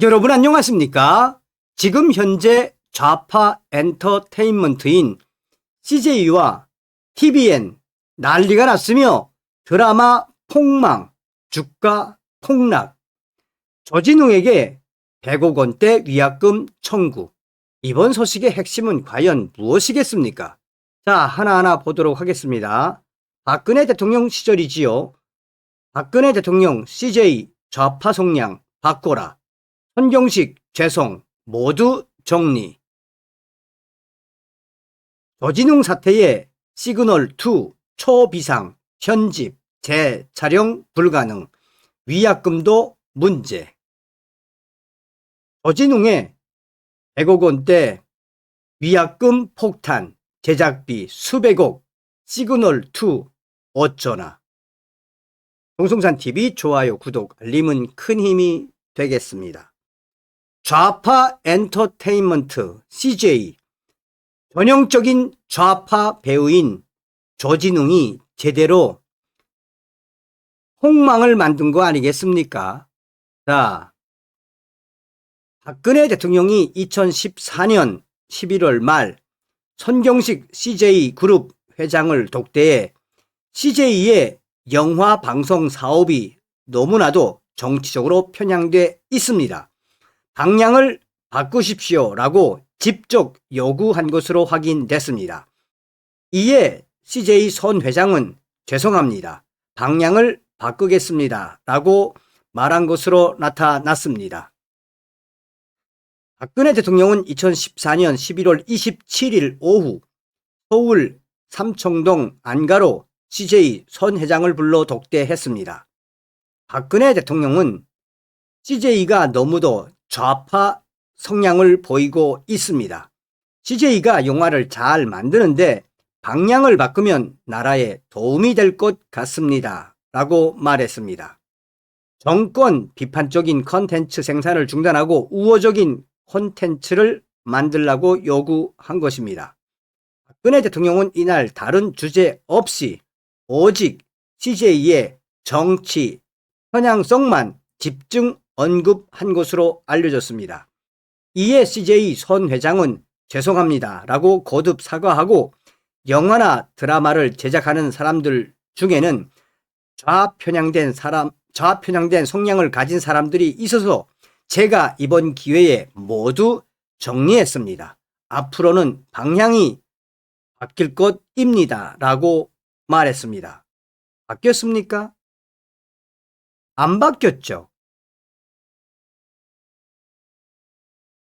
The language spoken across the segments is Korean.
여러분 안녕하십니까? 지금 현재 좌파 엔터테인먼트인 CJ와 TVN 난리가 났으며 드라마 폭망, 주가 폭락, 조진웅에게 100억 원대 위약금 청구. 이번 소식의 핵심은 과연 무엇이겠습니까? 자, 하나하나 보도록 하겠습니다. 박근혜 대통령 시절이지요. 박근혜 대통령 CJ 좌파 성향 바꿔라. 손경식 죄송 모두 정리. 조진웅 사태의 시그널2 초비상 편집 재촬영 불가능 위약금도 문제. 조진웅의 100억 원대 위약금 폭탄 제작비 수백억 시그널2 어쩌나. 동성산TV 좋아요 구독 알림은 큰 힘이 되겠습니다. 좌파 엔터테인먼트 CJ 전형적인 좌파 배우인 조진웅이 제대로 폭망을 만든 거 아니겠습니까? 자, 박근혜 대통령이 2014년 11월 말 손경식 CJ그룹 회장을 독대해 CJ의 영화 방송 사업이 너무나도 정치적으로 편향돼 있습니다. 방향을 바꾸십시오라고 직접 요구한 것으로 확인됐습니다. 이에 CJ 손 회장은 죄송합니다. 방향을 바꾸겠습니다 라고 말한 것으로 나타났습니다. 박근혜 대통령은 2014년 11월 27일 오후 서울 삼청동 안가로 CJ 손 회장을 불러 독대했습니다. 박근혜 대통령은 CJ가 너무도 좌파 성향을 보이고 있습니다. CJ가 영화를 잘 만드는데 방향을 바꾸면 나라에 도움이 될 것 같습니다 라고 말했습니다. 정권 비판적인 콘텐츠 생산을 중단하고 우호적인 콘텐츠를 만들라고 요구한 것입니다. 박근혜 대통령은 이날 다른 주제 없이 오직 CJ의 정치 편향성만 집중 언급한 것으로 알려졌습니다. 이에 CJ 손 회장은 죄송합니다 라고 거듭 사과하고 영화나 드라마를 제작하는 사람들 중에는 좌편향된 성향을 가진 사람들이 있어서 제가 이번 기회에 모두 정리했습니다. 앞으로는 방향이 바뀔 것입니다 라고 말했습니다. 바뀌었습니까? 안 바뀌었죠.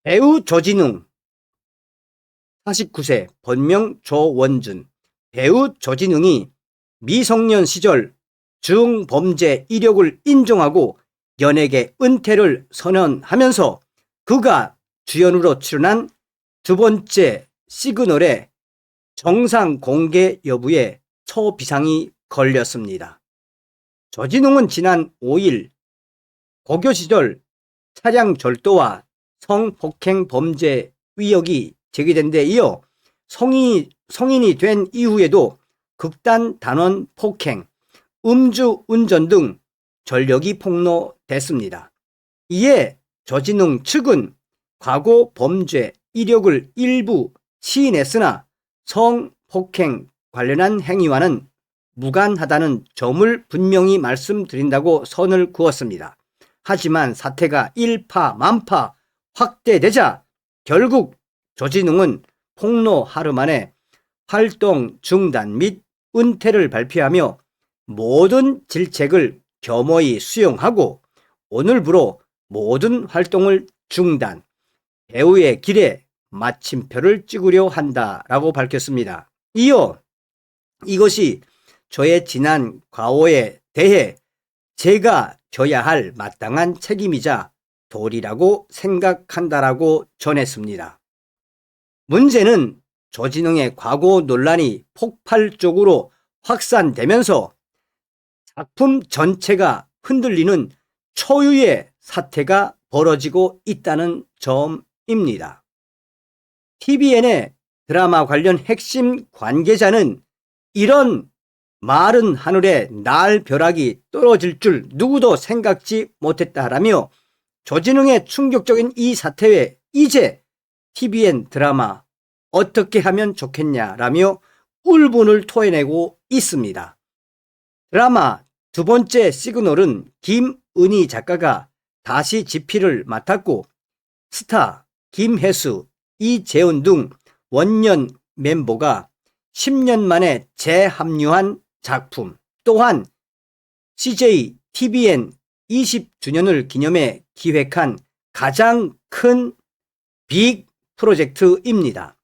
배우 조진웅 49세 본명 조원준. 배우 조진웅이 미성년 시절 중범죄 이력을 인정하고 연예계 은퇴를 선언하면서 그가 주연으로 출연한 두 번째 시그널의 정상 공개 여부에 초비상이 걸렸습니다. 조진웅은 지난 5일 고교 시절 차량 절도와 성폭행 범죄 의혹이 제기된 데 이어 성인이 된 이후에도 극단 단원 폭행, 음주 운전 등 전력이 폭로됐습니다. 이에 조진웅 측은 과거 범죄 이력을 일부 시인했으나 성폭행 관련한 행위와는 무관하다는 점을 분명히 말씀드린다고 선을 그었습니다. 하지만 사태가 일파만파 확대되자 결국 조진웅은 폭로 하루 만에 활동 중단 및 은퇴를 발표하며 모든 질책을 겸허히 수용하고 오늘부로 모든 활동을 중단, 배우의 길에 마침표를 찍으려 한다라고 밝혔습니다. 이어 이것이 저의 지난 과오에 대해 제가 져야 할 마땅한 책임이자 도리라고 생각한다라고 전했습니다. 문제는 조진웅의 과거 논란이 폭발적으로 확산되면서 작품 전체가 흔들리는 초유의 사태가 벌어지고 있다는 점입니다. TVN의 드라마 관련 핵심 관계자는 이런 마른 하늘에 날 벼락이 떨어질 줄 누구도 생각지 못했다라며 조진웅의 충격적인 이 사태에 이제 TVN 드라마 어떻게 하면 좋겠냐라며 울분을 토해내고 있습니다. 드라마 두 번째 시그널은 김은희 작가가 다시 집필을 맡았고 스타 김혜수, 이재훈 등 원년 멤버가 10년 만에 재합류한 작품, 또한 CJ TVN 20주년을 기념해 기획한 가장 큰 빅 프로젝트입니다.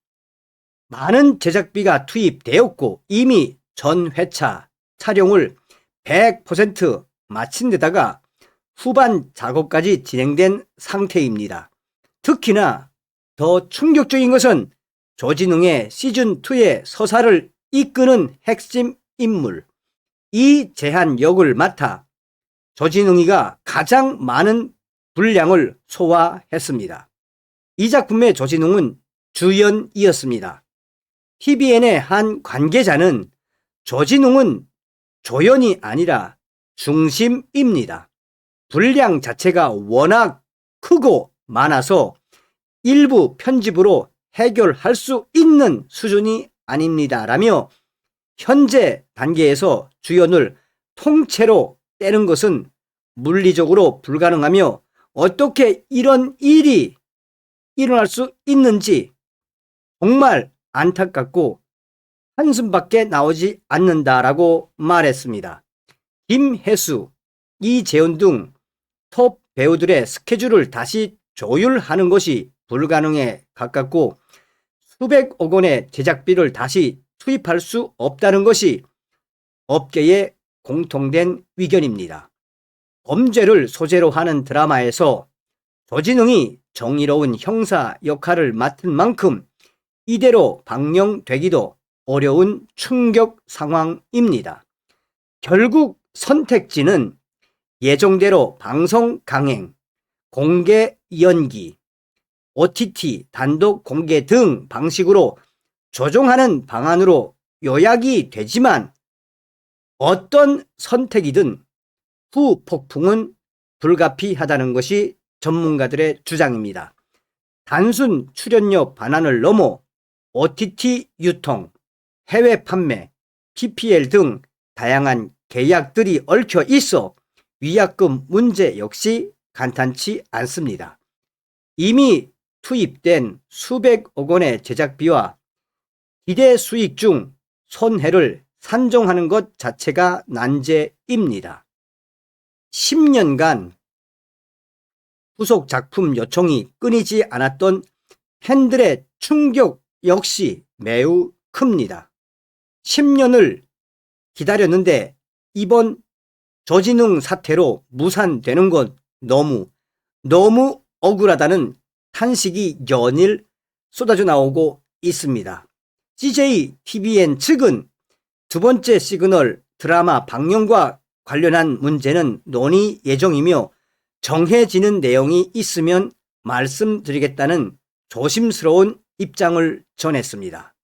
많은 제작비가 투입되었고 이미 전 회차 촬영을 100% 마친 데다가 후반 작업까지 진행된 상태입니다. 특히나 더 충격적인 것은 조진웅의 시즌2의 서사를 이끄는 핵심 인물 이재한 역을 맡아 조진웅이가 가장 많은 분량을 소화했습니다. 이 작품의 조진웅은 주연이었습니다. TVN의 한 관계자는 조진웅은 조연이 아니라 중심입니다. 분량 자체가 워낙 크고 많아서 일부 편집으로 해결할 수 있는 수준이 아닙니다. 라며 현재 단계에서 주연을 통째로 떼는 것은 물리적으로 불가능하며 어떻게 이런 일이 일어날 수 있는지 정말 안타깝고 한숨밖에 나오지 않는다라고 말했습니다. 김혜수, 이재훈 등 톱 배우들의 스케줄을 다시 조율하는 것이 불가능에 가깝고 수백억 원의 제작비를 다시 투입할 수 없다는 것이 업계의 공통된 의견입니다. 범죄를 소재로 하는 드라마에서 조진웅이 정의로운 형사 역할을 맡은 만큼 이대로 방영되기도 어려운 충격 상황입니다. 결국 선택지는 예정대로 방송 강행, 공개 연기, OTT 단독 공개 등 방식으로 조정하는 방안으로 요약이 되지만 어떤 선택이든 후폭풍은 불가피하다는 것이 전문가들의 주장입니다. 단순 출연료 반환을 넘어 OTT 유통, 해외 판매, PPL 등 다양한 계약들이 얽혀 있어 위약금 문제 역시 간단치 않습니다. 이미 투입된 수백억 원의 제작비와 기대 수익 중 손해를 산정하는 것 자체가 난제입니다. 10년간 후속 작품 요청이 끊이지 않았던 팬들의 충격 역시 매우 큽니다. 10년을 기다렸는데 이번 조진웅 사태로 무산되는 것 너무 억울하다는 탄식이 연일 쏟아져 나오고 있습니다. CJ TVN 측은 두 번째 시그널 드라마 방영과 관련한 문제는 논의 예정이며 정해지는 내용이 있으면 말씀드리겠다는 조심스러운 입장을 전했습니다.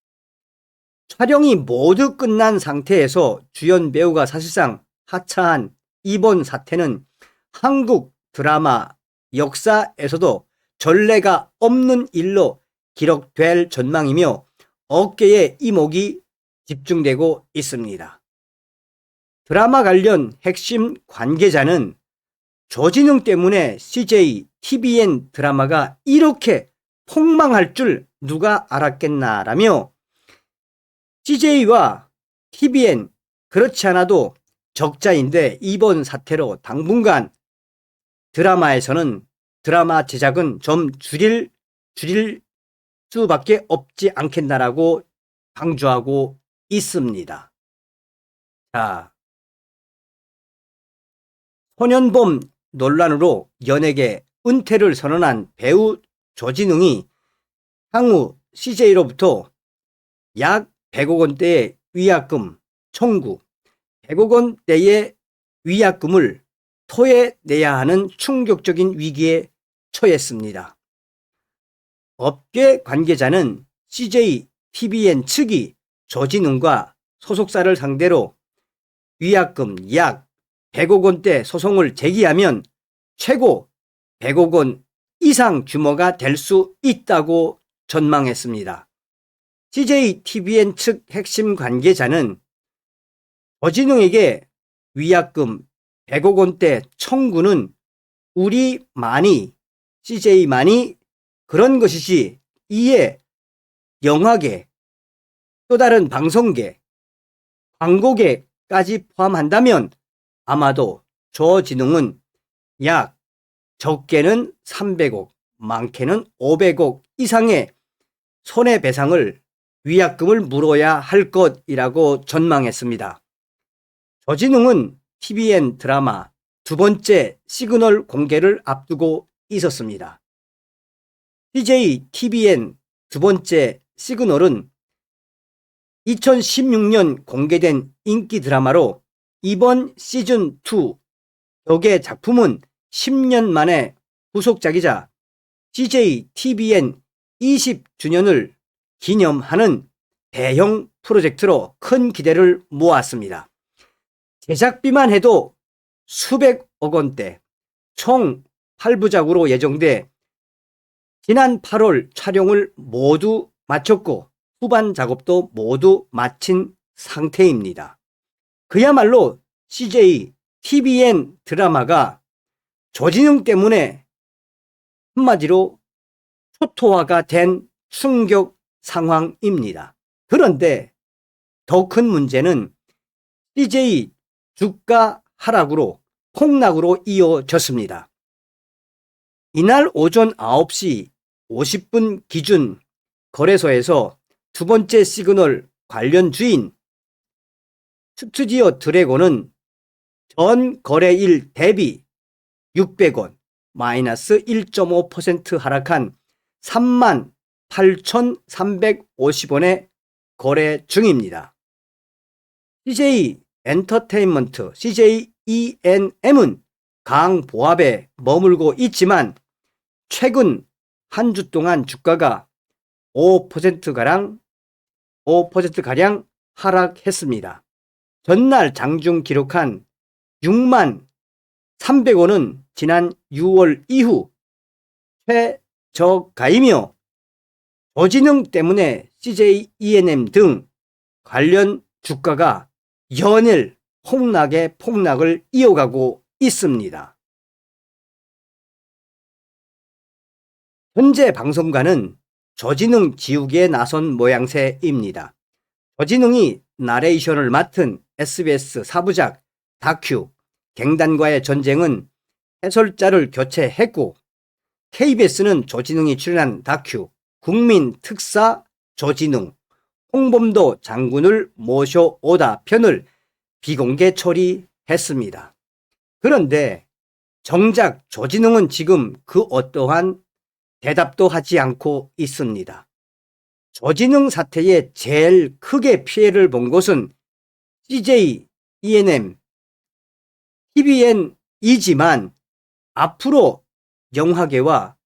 촬영이 모두 끝난 상태에서 주연 배우가 사실상 하차한 이번 사태는 한국 드라마 역사에서도 전례가 없는 일로 기록될 전망이며 업계의 이목이 집중되고 있습니다. 드라마 관련 핵심 관계자는 조진웅 때문에 CJ TVN 드라마가 이렇게 폭망할 줄 누가 알았겠나라며 CJ와 TVN 그렇지 않아도 적자인데 이번 사태로 당분간 드라마에서는 드라마 제작은 좀 줄일 수밖에 없지 않겠나라고 강조하고 있습니다. 자, 소년범 논란으로 연예계 은퇴를 선언한 배우 조진웅이 향후 CJ로부터 약 100억 원대의 위약금 청구, 100억 원대의 위약금을 토해내야 하는 충격적인 위기에 처했습니다. 업계 관계자는 CJ TVN 측이 조진웅과 소속사를 상대로 위약금 약 100억 원대 소송을 제기하면 최고 100억 원 이상 규모가 될 수 있다고 전망했습니다. CJTBN 측 핵심 관계자는 저진웅에게 위약금 100억 원대 청구는 우리만이, CJ만이 그런 것이지 이에 영화계, 또 다른 방송계, 광고계까지 포함한다면 아마도 저진웅은 약 적게는 300억, 많게는 500억 이상의 손해배상을 위약금을 물어야 할 것이라고 전망했습니다. 저진웅은 TVN 드라마 두 번째 시그널 공개를 앞두고 있었습니다. CJTBN 두 번째 시그널은 2016년 공개된 인기 드라마로 이번 시즌2 역의 작품은 10년 만에 후속작이자 CJTBN 20주년을 기념하는 대형 프로젝트로 큰 기대를 모았습니다. 제작비만 해도 수백억 원대, 총 8부작으로 예정돼 지난 8월 촬영을 모두 마쳤고 후반 작업도 모두 마친 상태입니다. 그야말로 CJTBN 드라마가 저진웅 때문에 한마디로 초토화가 된 충격 상황입니다. 그런데 더 큰 문제는 CJ 주가 하락으로 폭락으로 이어졌습니다. 이날 오전 9시 50분 기준 거래소에서 두 번째 시그널 관련 주인 스튜디오 드래곤은 전 거래일 대비 600원 마이너스 1.5% 하락한 38,350원에 거래 중입니다. CJ 엔터테인먼트 CJENM은 강보합에 머물고 있지만 최근 한 주 동안 주가가 5%가량 하락했습니다. 전날 장중 기록한 6만 300원은 지난 6월 이후 최저가이며 저진웅 때문에 CJENM 등 관련 주가가 연일 폭락을 이어가고 있습니다. 현재 방송가는 저진웅 지우기에 나선 모양새입니다. 저진웅이 나레이션을 맡은 SBS 4부작 다큐 갱단과의 전쟁은 해설자를 교체했고 KBS는 저진웅이 출연한 다큐 국민특사 저진웅 홍범도 장군을 모셔오다 편을 비공개 처리했습니다. 그런데 정작 저진웅은 지금 그 어떠한 대답도 하지 않고 있습니다. 저진웅 사태에 제일 크게 피해를 본 곳은 CJENM, TBN이지만 앞으로 영화계와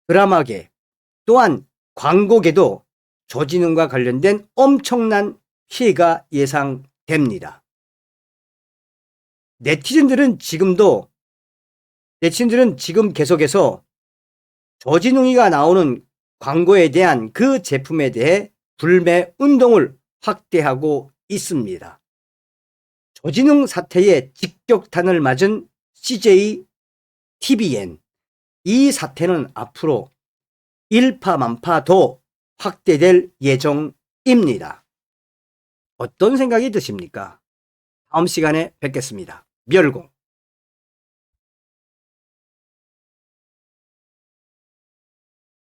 드라마계 또한 광고계도 저진웅과 관련된 엄청난 피해가 예상됩니다. 네티즌들은 지금 계속해서 저진웅이가 나오는 광고에 대한 그 제품에 대해 불매 운동을 확대하고 있습니다. 저진웅 사태에 직격탄을 맞은 CJTBN, 이 사태는 앞으로 일파만파 더 확대될 예정입니다. 어떤 생각이 드십니까? 다음 시간에 뵙겠습니다. 멸공.